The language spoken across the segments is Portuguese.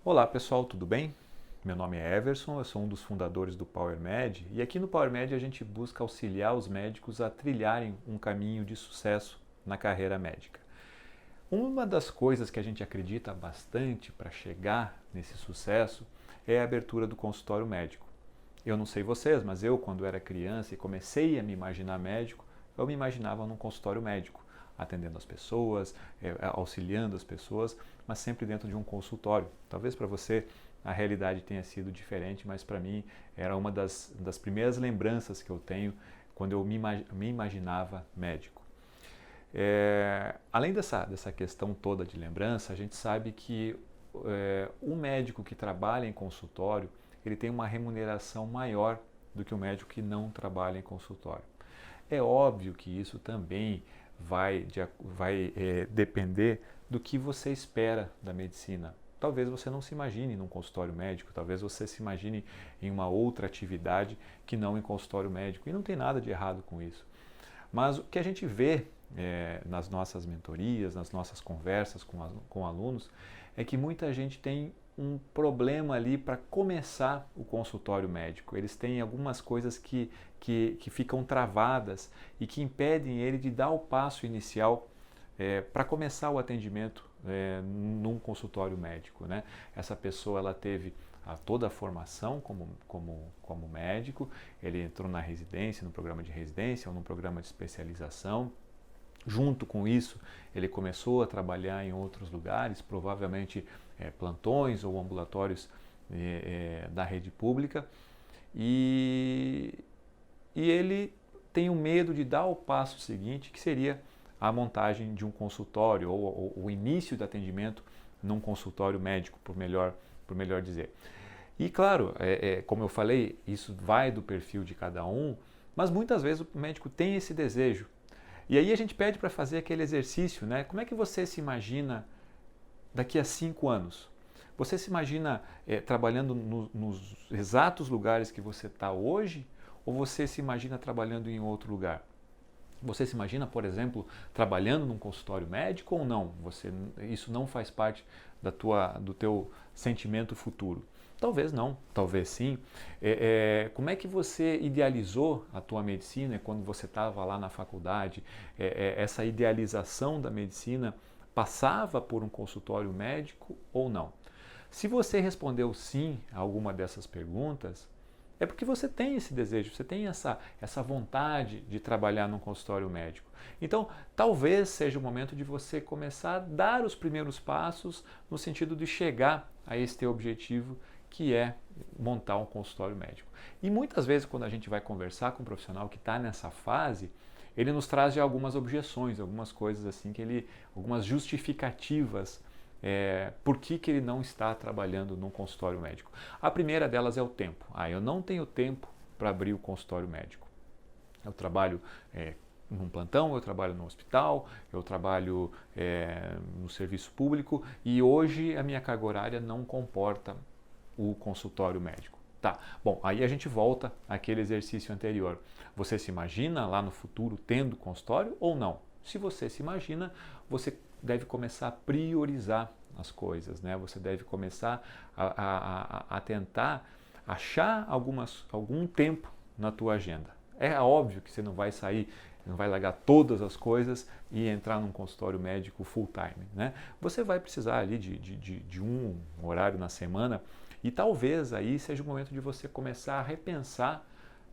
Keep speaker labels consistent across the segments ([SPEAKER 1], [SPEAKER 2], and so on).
[SPEAKER 1] Olá pessoal, tudo bem? Meu nome é Everson, eu sou um dos fundadores do PowerMed e aqui no PowerMed a gente busca auxiliar os médicos a trilharem um caminho de sucesso na carreira médica. Uma das coisas que a gente acredita bastante para chegar nesse sucesso é a abertura do consultório médico. Eu não sei vocês, mas eu, quando era criança e comecei a me imaginar médico, eu me imaginava num consultório médico, atendendo as pessoas, auxiliando as pessoas, mas sempre dentro de um consultório. Talvez para você a realidade tenha sido diferente, mas para mim era uma das primeiras lembranças que eu tenho quando eu me imaginava médico. Além dessa questão toda de lembrança, a gente sabe que um médico que trabalha em consultório, ele tem uma remuneração maior do que o médico que não trabalha em consultório. É óbvio que isso também vai depender do que você espera da medicina. Talvez você não se imagine num consultório médico, talvez você se imagine em uma outra atividade que não em consultório médico, e não tem nada de errado com isso. Mas o que a gente vê nas nossas mentorias, nas nossas conversas com alunos, é que muita gente tem um problema ali para começar o consultório médico. Eles têm algumas coisas que ficam travadas e que impedem ele de dar o passo inicial para começar o atendimento num consultório médico, né? Essa pessoa ela teve toda a formação como médico, ele entrou na residência, no programa de residência ou num programa de especialização. Junto com isso, ele começou a trabalhar em outros lugares, provavelmente plantões ou ambulatórios da rede pública, e ele tem o medo de dar o passo seguinte, que seria a montagem de um consultório ou o início do atendimento num consultório médico, por melhor dizer. E claro, como eu falei, isso vai do perfil de cada um, mas muitas vezes o médico tem esse desejo. E aí a gente pede para fazer aquele exercício, né? Como é que você se imagina daqui a 5 anos? Você se imagina trabalhando nos exatos lugares que você está hoje? Ou você se imagina trabalhando em outro lugar? Você se imagina, por exemplo, trabalhando num consultório médico ou não? Isso não faz parte do teu sentimento futuro. Talvez não, talvez sim. Como é que você idealizou a tua medicina quando você estava lá na faculdade? Essa idealização da medicina passava por um consultório médico ou não? Se você respondeu sim a alguma dessas perguntas, é porque você tem esse desejo, você tem essa vontade de trabalhar num consultório médico. Então, talvez seja o momento de você começar a dar os primeiros passos no sentido de chegar a esse teu objetivo, que é montar um consultório médico. E muitas vezes, quando a gente vai conversar com um profissional que está nessa fase, ele nos traz já algumas objeções, algumas coisas assim, algumas justificativas por que ele não está trabalhando num consultório médico. A primeira delas é o tempo. Eu não tenho tempo para abrir o consultório médico. Eu trabalho num plantão, eu trabalho no hospital, eu trabalho no serviço público e hoje a minha carga horária não comporta o consultório médico. Tá, bom, aí a gente volta àquele exercício anterior. Você se imagina lá no futuro tendo consultório ou não? Se você se imagina, você deve começar a priorizar as coisas, né? Você deve começar a tentar achar algum tempo na tua agenda. É óbvio que você não vai sair, não vai largar todas as coisas e entrar num consultório médico full time, né? Você vai precisar ali de um horário na semana e talvez aí seja o momento de você começar a repensar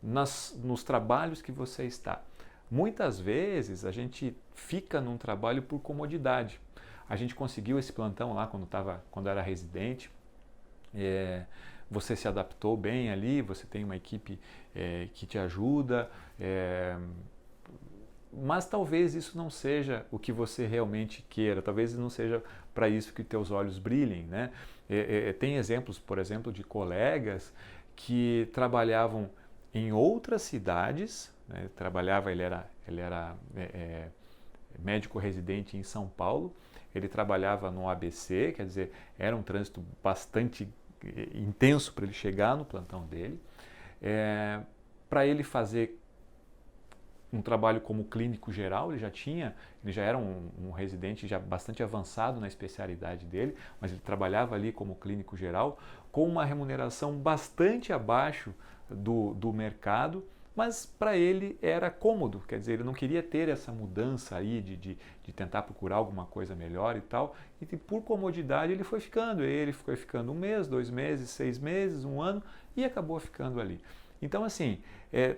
[SPEAKER 1] nos trabalhos que você está. Muitas vezes a gente fica num trabalho por comodidade. A gente conseguiu esse plantão lá quando era residente, você se adaptou bem ali, você tem uma equipe que te ajuda, mas talvez isso não seja o que você realmente queira, talvez não seja para isso que teus olhos brilhem, né? Tem exemplos, por exemplo, de colegas que trabalhavam em outras cidades, né? Ele era médico residente em São Paulo, ele trabalhava no ABC, quer dizer, era um trânsito bastante intenso para ele chegar no plantão dele, para ele fazer um trabalho como clínico geral, ele já era um residente já bastante avançado na especialidade dele, mas ele trabalhava ali como clínico geral, com uma remuneração bastante abaixo do mercado, mas para ele era cômodo, quer dizer, ele não queria ter essa mudança aí de tentar procurar alguma coisa melhor e tal, e por comodidade ele foi ficando 1 mês, 2 meses, 6 meses, 1 ano, e acabou ficando ali. Então, assim,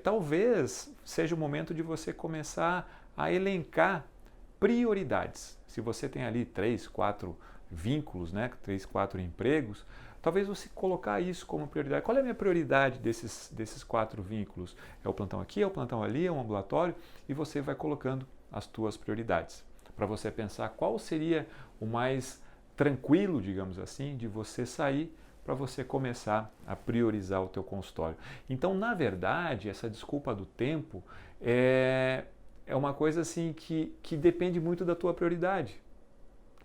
[SPEAKER 1] talvez seja o momento de você começar a elencar prioridades. Se você tem ali 3, 4 vínculos, né, 3, 4 empregos, talvez você colocar isso como prioridade. Qual é a minha prioridade desses 4 vínculos? É o plantão aqui, é o plantão ali, é um ambulatório? E você vai colocando as tuas prioridades, para você pensar qual seria o mais tranquilo, digamos assim, de você sair para você começar a priorizar o teu consultório. Então, na verdade, essa desculpa do tempo é uma coisa assim que depende muito da tua prioridade.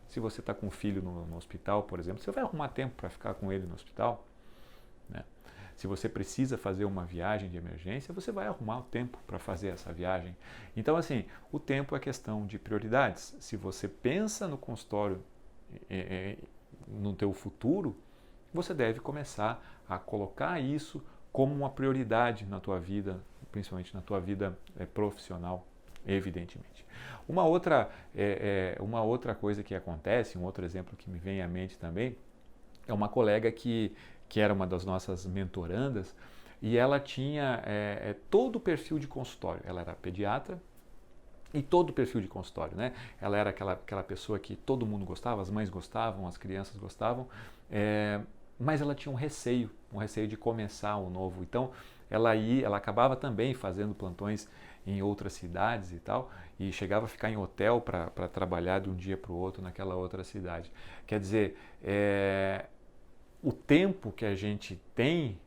[SPEAKER 1] Se você está com um filho no hospital, por exemplo, você vai arrumar tempo para ficar com ele no hospital, né? Se você precisa fazer uma viagem de emergência, você vai arrumar o tempo para fazer essa viagem. Então, assim, o tempo é questão de prioridades. Se você pensa no consultório, no teu futuro, você deve começar a colocar isso como uma prioridade na tua vida, principalmente na tua vida profissional, evidentemente. Uma outra coisa que acontece, um outro exemplo que me vem à mente também, é uma colega que era uma das nossas mentorandas, e ela tinha todo o perfil de consultório. Ela era pediatra e todo o perfil de consultório, né? Ela era aquela pessoa que todo mundo gostava, as mães gostavam, as crianças gostavam, mas ela tinha um receio de começar o novo. Então, ela acabava também fazendo plantões em outras cidades e tal, e chegava a ficar em hotel para trabalhar de um dia para o outro naquela outra cidade. Quer dizer, o tempo que a gente tem,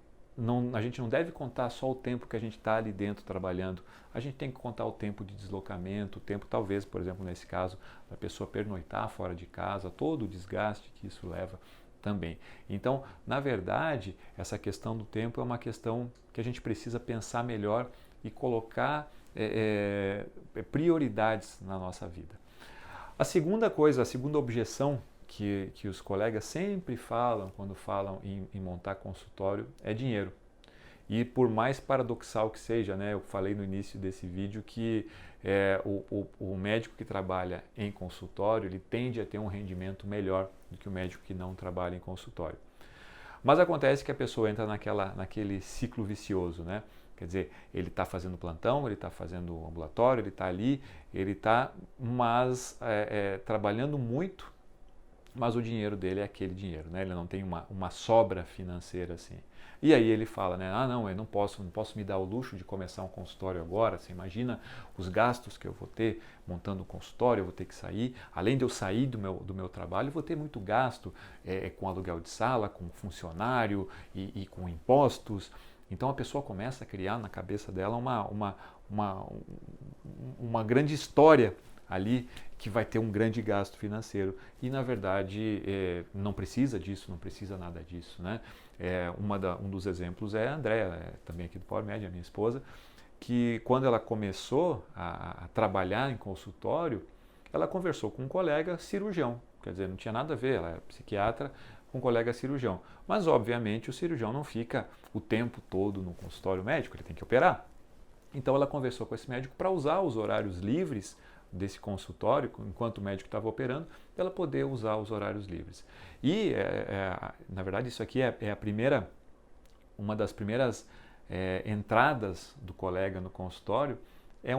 [SPEAKER 1] a gente não deve contar só o tempo que a gente está ali dentro trabalhando, a gente tem que contar o tempo de deslocamento, o tempo talvez, por exemplo, nesse caso, da pessoa pernoitar fora de casa, todo o desgaste que isso leva também. Então, na verdade, essa questão do tempo é uma questão que a gente precisa pensar melhor e colocar prioridades na nossa vida. A segunda objeção que os colegas sempre falam quando falam em montar consultório é dinheiro. E por mais paradoxal que seja, né, eu falei no início desse vídeo que o médico que trabalha em consultório, ele tende a ter um rendimento melhor do que o médico que não trabalha em consultório. Mas acontece que a pessoa entra naquele ciclo vicioso, né? Quer dizer, ele está fazendo plantão, ele está fazendo ambulatório, ele está ali, trabalhando muito, mas o dinheiro dele é aquele dinheiro, né? Ele não tem uma sobra financeira assim. E aí ele fala, né? Não, eu não posso me dar o luxo de começar um consultório agora. Você imagina os gastos que eu vou ter montando um consultório, eu vou ter que sair. Além de eu sair do meu trabalho, eu vou ter muito gasto com aluguel de sala, com funcionário e com impostos. Então a pessoa começa a criar na cabeça dela uma grande história ali que vai ter um grande gasto financeiro e na verdade não precisa disso, não precisa nada disso, né? Um dos exemplos é a Andréa, também aqui do PowerMed, a minha esposa, que quando ela começou a trabalhar em consultório, ela conversou com um colega cirurgião, quer dizer, não tinha nada a ver, ela é psiquiatra, com um colega cirurgião. Mas obviamente o cirurgião não fica o tempo todo no consultório médico, ele tem que operar. Então ela conversou com esse médico para usar os horários livres desse consultório, enquanto o médico estava operando, ela poder usar os horários livres. E, na verdade, isso aqui é uma das primeiras entradas do colega no consultório, é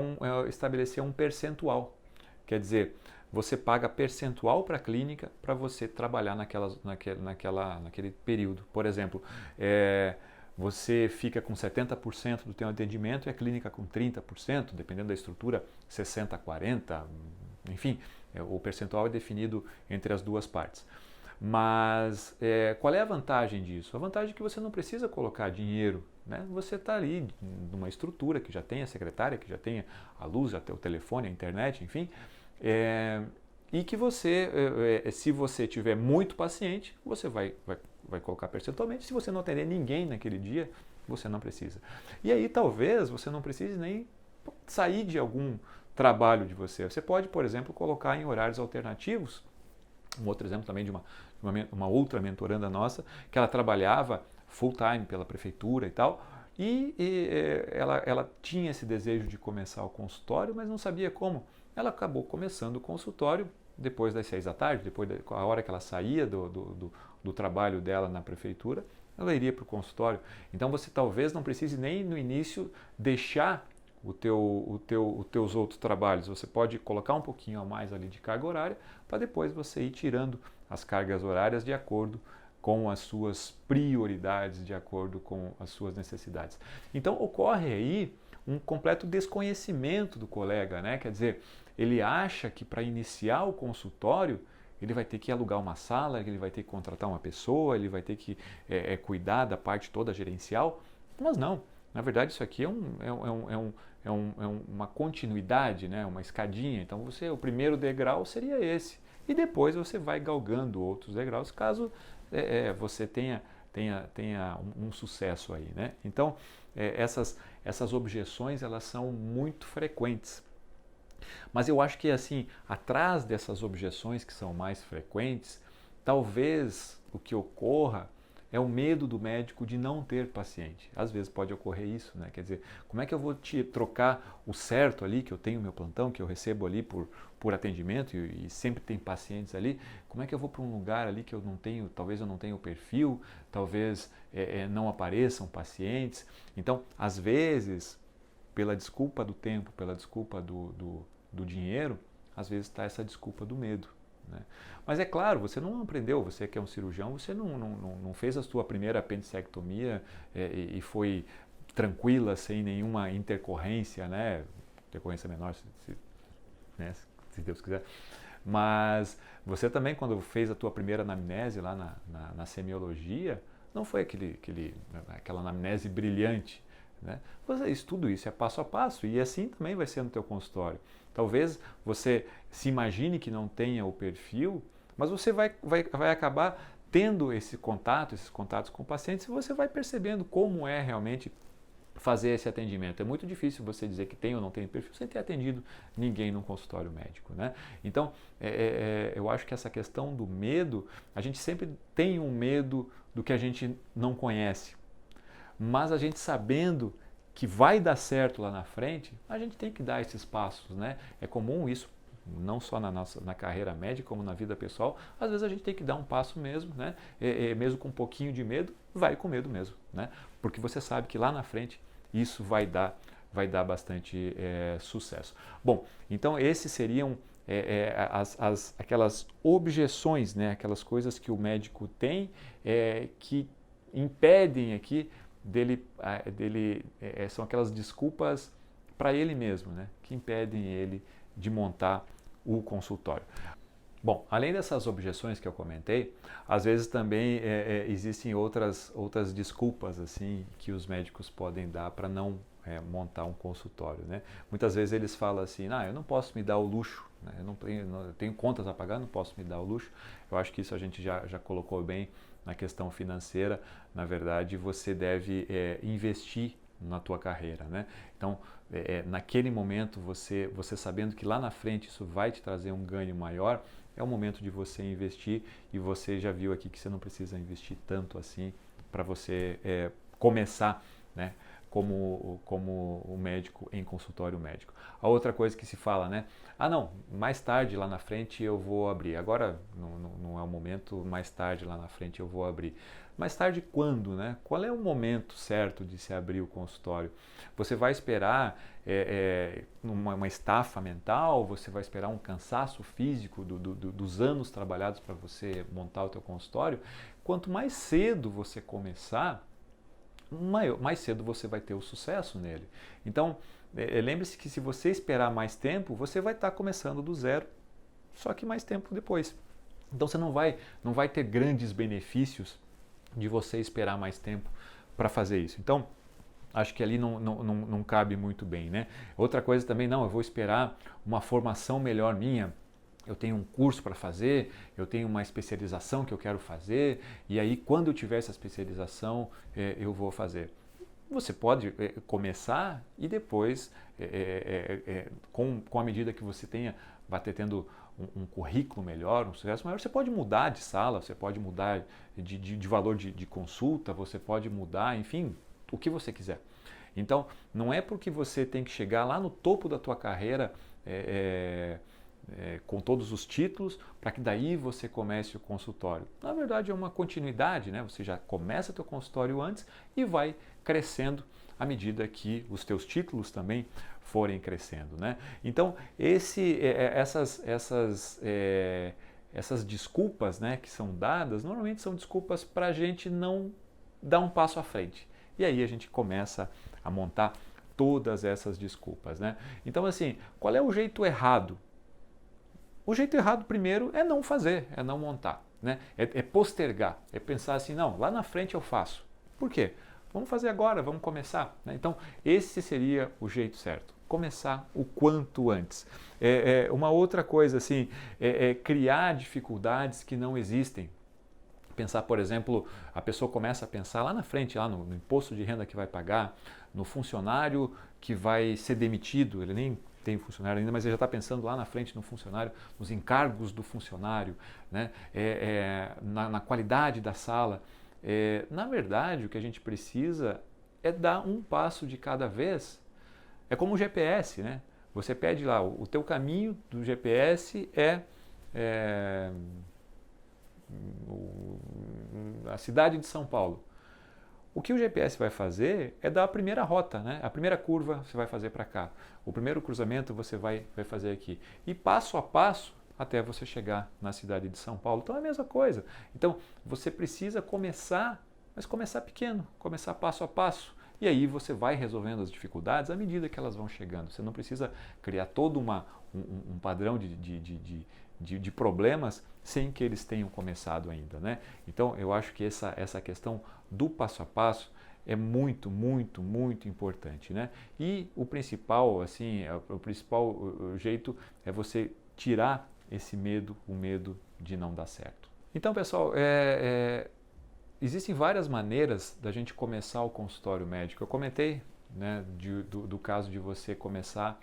[SPEAKER 1] estabelecer um percentual. Quer dizer, você paga percentual para a clínica para você trabalhar naquele período. Por exemplo, você fica com 70% do teu atendimento e a clínica com 30%, dependendo da estrutura, 60%, 40%, enfim, o percentual é definido entre as duas partes. Mas qual é a vantagem disso? A vantagem é que você não precisa colocar dinheiro, né? Você está ali numa estrutura que já tem a secretária, que já tem a luz, até o telefone, a internet, enfim, e que você, se você tiver muito paciente, você vai colocar percentualmente. Se você não atender ninguém naquele dia, você não precisa. E aí talvez você não precise nem sair de algum trabalho de você. Você pode, por exemplo, colocar em horários alternativos. Um outro exemplo também de uma outra mentoranda nossa, que ela trabalhava full time pela prefeitura e tal, ela tinha esse desejo de começar o consultório, mas não sabia como. Ela acabou começando o consultório depois das 6 da tarde, depois da a hora que ela saía do trabalho dela na prefeitura, ela iria para o consultório. Então você talvez não precise nem no início deixar os teus outros trabalhos. Você pode colocar um pouquinho a mais ali de carga horária para depois você ir tirando as cargas horárias de acordo com as suas prioridades, de acordo com as suas necessidades. Então ocorre aí um completo desconhecimento do colega, né? Quer dizer, ele acha que para iniciar o consultório ele vai ter que alugar uma sala, ele vai ter que contratar uma pessoa, ele vai ter que cuidar da parte toda gerencial, mas não. Na verdade, isso aqui é uma continuidade, né? Uma escadinha. Então, o primeiro degrau seria esse. E depois você vai galgando outros degraus, caso você tenha um sucesso aí, né? Então, essas objeções, elas são muito frequentes. Mas eu acho que, assim, atrás dessas objeções que são mais frequentes, talvez o que ocorra é o medo do médico de não ter paciente. Às vezes pode ocorrer isso, né? Quer dizer, como é que eu vou trocar o certo ali, que eu tenho meu plantão, que eu recebo ali por atendimento e sempre tem pacientes ali, como é que eu vou para um lugar ali que eu não tenho, talvez eu não tenha o perfil, talvez não apareçam pacientes. Então, às vezes, pela desculpa do tempo, pela desculpa do dinheiro, às vezes está essa desculpa do medo. Né? Mas é claro, você não aprendeu, você que é um cirurgião, você não fez a sua primeira apendicectomia e foi tranquila, sem nenhuma intercorrência, né? Intercorrência menor, né? Se Deus quiser. Mas você também, quando fez a tua primeira anamnese lá na semiologia, não foi aquela anamnese brilhante. Né? Tudo isso é passo a passo e assim também vai ser no teu consultório. Talvez você se imagine que não tenha o perfil, mas você vai acabar tendo esses contatos com pacientes e você vai percebendo como é realmente fazer esse atendimento. É muito difícil você dizer que tem ou não tem perfil sem ter atendido ninguém num consultório médico. Né? Então, eu acho que essa questão do medo, a gente sempre tem um medo do que a gente não conhece. Mas a gente sabendo que vai dar certo lá na frente, a gente tem que dar esses passos, né? É comum isso, não só na carreira médica, como na vida pessoal. Às vezes a gente tem que dar um passo mesmo, né? Mesmo com um pouquinho de medo, vai com medo mesmo, né? Porque você sabe que lá na frente isso vai dar bastante sucesso. Bom, então esses seriam aquelas objeções, né? Aquelas coisas que o médico tem que impedem aqui são aquelas desculpas para ele mesmo, né, que impedem ele de montar o consultório. Bom, além dessas objeções que eu comentei, às vezes também existem outras desculpas assim que os médicos podem dar para não montar um consultório, né? Muitas vezes eles falam assim, eu não posso me dar o luxo, né? Eu tenho contas a pagar, não posso me dar o luxo. Eu acho que isso a gente já colocou bem na questão financeira. Na verdade, você deve investir na tua carreira, né? Então, naquele momento, você sabendo que lá na frente isso vai te trazer um ganho maior, é o momento de você investir, e você já viu aqui que você não precisa investir tanto assim para você começar, né, como o médico em consultório médico. A outra coisa que se fala, né? Não, mais tarde lá na frente eu vou abrir. Agora não é o momento, mais tarde lá na frente eu vou abrir. Mais tarde quando, né? Qual é o momento certo de se abrir o consultório? Você vai esperar uma estafa mental? Você vai esperar um cansaço físico dos anos trabalhados para você montar o teu consultório? Quanto mais cedo você começar, mais cedo você vai ter o sucesso nele. Então, lembre-se que se você esperar mais tempo, você vai estar começando do zero, só que mais tempo depois. Então, você não vai ter grandes benefícios de você esperar mais tempo para fazer isso. Então, acho que ali não cabe muito bem, né? Outra coisa também, eu vou esperar uma formação melhor minha. Eu tenho um curso para fazer, eu tenho uma especialização que eu quero fazer, e aí quando eu tiver essa especialização eu vou fazer. Você pode começar e depois, com a medida que você vai tendo um currículo melhor, um sucesso maior, você pode mudar de sala, você pode mudar de valor de consulta, você pode mudar, enfim, o que você quiser. Então, não é porque você tem que chegar lá no topo da tua carreira com todos os títulos, para que daí você comece o consultório. Na verdade, é uma continuidade, né? Você já começa teu consultório antes e vai crescendo à medida que os teus títulos também forem crescendo, né? Então, essas desculpas, né, que são dadas, normalmente são desculpas para a gente não dar um passo à frente. E aí a gente começa a montar todas essas desculpas, né? Então, assim, qual é o jeito errado? O jeito errado, primeiro, é não fazer, é não montar, né? É postergar, é pensar assim, não, lá na frente eu faço. Por quê? Vamos fazer agora, vamos começar, né? Então, esse seria o jeito certo. Começar o quanto antes. Uma outra coisa, assim, criar dificuldades que não existem. Pensar, por exemplo, a pessoa começa a pensar lá na frente, lá no imposto de renda que vai pagar, no funcionário que vai ser demitido, ele nem tem funcionário ainda, mas ele já está pensando lá na frente no funcionário, nos encargos do funcionário, né? Na qualidade da sala. Na verdade, o que a gente precisa é dar um passo de cada vez. É como o GPS, né? Você pede lá, o teu caminho do GPS a cidade de São Paulo. O que o GPS vai fazer é dar a primeira rota, né? A primeira curva você vai fazer para cá. O primeiro cruzamento você vai fazer aqui. E passo a passo até você chegar na cidade de São Paulo. Então é a mesma coisa. Então você precisa começar, mas começar pequeno, começar passo a passo. E aí você vai resolvendo as dificuldades à medida que elas vão chegando. Você não precisa criar todo um padrão de problemas sem que eles tenham começado ainda, né? Então eu acho que essa questão do passo a passo é muito, muito, muito importante, né? E o principal, assim, o principal jeito é você tirar esse medo, o medo de não dar certo. Então, pessoal, existem várias maneiras da gente começar o consultório médico. Eu comentei, né, do caso de você começar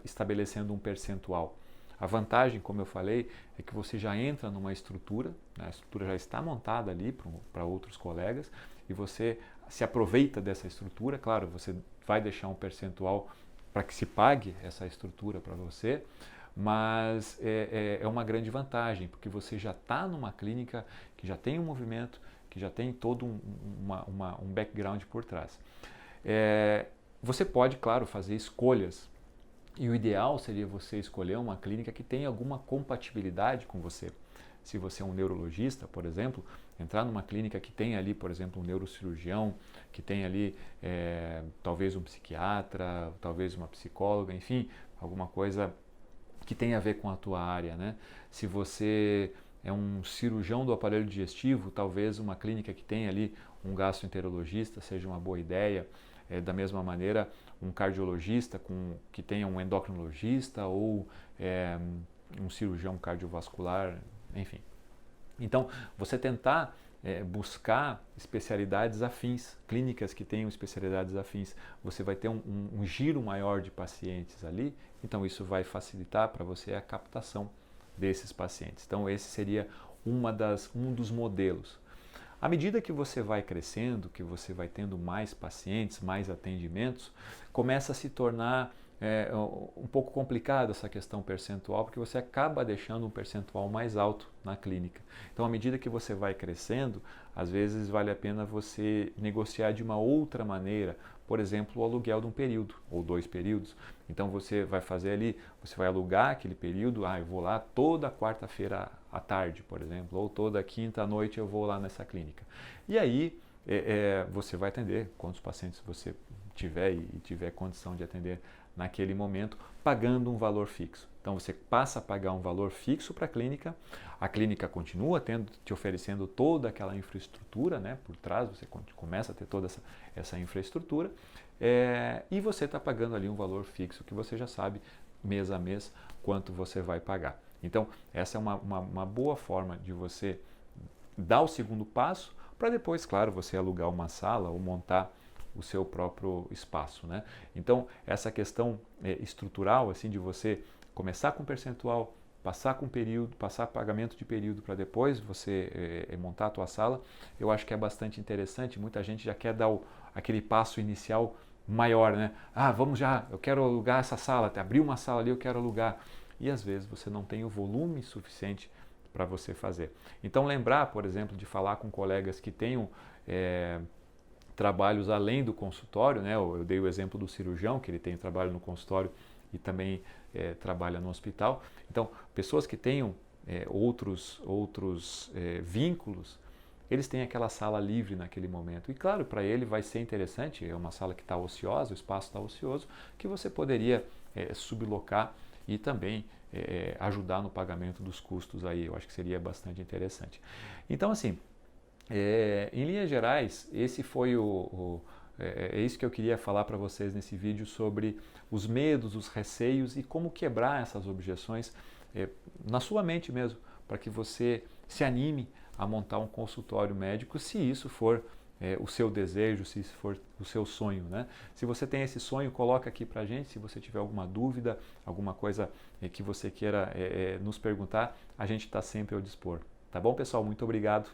[SPEAKER 1] estabelecendo um percentual. A vantagem, como eu falei, é que você já entra numa estrutura, né? A estrutura já está montada ali para outros colegas e você se aproveita dessa estrutura. Claro, você vai deixar um percentual para que se pague essa estrutura para você, mas é uma grande vantagem, porque você já está numa clínica que já tem um movimento, que já tem todo um background por trás. Você pode, claro, fazer escolhas. E o ideal seria você escolher uma clínica que tenha alguma compatibilidade com você. Se você é um neurologista, por exemplo, entrar numa clínica que tenha ali, por exemplo, um neurocirurgião, que tenha ali talvez um psiquiatra, talvez uma psicóloga, enfim, alguma coisa que tenha a ver com a tua área, né? Se você é um cirurgião do aparelho digestivo, talvez uma clínica que tenha ali um gastroenterologista seja uma boa ideia. Da mesma maneira, um cardiologista que tenha um endocrinologista ou um cirurgião cardiovascular, enfim. Então, você tentar buscar especialidades afins, clínicas que tenham especialidades afins, você vai ter um giro maior de pacientes ali, então isso vai facilitar para você a captação desses pacientes. Então, esse seria um dos modelos. À medida que você vai crescendo, que você vai tendo mais pacientes, mais atendimentos, começa a se tornar um pouco complicado essa questão percentual, porque você acaba deixando um percentual mais alto na clínica. Então, à medida que você vai crescendo, às vezes vale a pena você negociar de uma outra maneira, por exemplo, o aluguel de um período ou 2 períodos. Então, você vai fazer ali, você vai alugar aquele período, eu vou lá toda quarta-feira à tarde, por exemplo, ou toda quinta à noite eu vou lá nessa clínica. E aí, você vai atender quantos pacientes você tiver e tiver condição de atender naquele momento, pagando um valor fixo. Então você passa a pagar um valor fixo para a clínica continua te oferecendo toda aquela infraestrutura, né, por trás, você começa a ter toda essa infraestrutura e você está pagando ali um valor fixo que você já sabe mês a mês quanto você vai pagar. Então essa é uma boa forma de você dar o segundo passo para depois, claro, você alugar uma sala ou montar o seu próprio espaço, né? Então, essa questão estrutural, assim, de você começar com percentual, passar com período, passar pagamento de período para depois você montar a tua sala, eu acho que é bastante interessante. Muita gente já quer dar aquele passo inicial maior, né? Ah, vamos já, eu quero alugar essa sala, abrir uma sala ali, eu quero alugar. E às vezes você não tem o volume suficiente para você fazer. Então lembrar, por exemplo, de falar com colegas que tenham trabalhos além do consultório, né? Eu dei o exemplo do cirurgião, que ele tem trabalho no consultório e também trabalha no hospital. Então, pessoas que tenham outros vínculos, eles têm aquela sala livre naquele momento. E claro, para ele vai ser interessante, é uma sala que está ociosa, o espaço está ocioso, que você poderia sublocar e também ajudar no pagamento dos custos aí. Eu acho que seria bastante interessante. Então, assim, em linhas gerais, esse foi é isso que eu queria falar para vocês nesse vídeo sobre os medos, os receios e como quebrar essas objeções na sua mente mesmo, para que você se anime a montar um consultório médico, se isso for o seu desejo, se isso for o seu sonho, né? Se você tem esse sonho, coloca aqui para a gente. Se você tiver alguma dúvida, alguma coisa que você queira nos perguntar, a gente está sempre ao dispor. Tá bom, pessoal? Muito obrigado.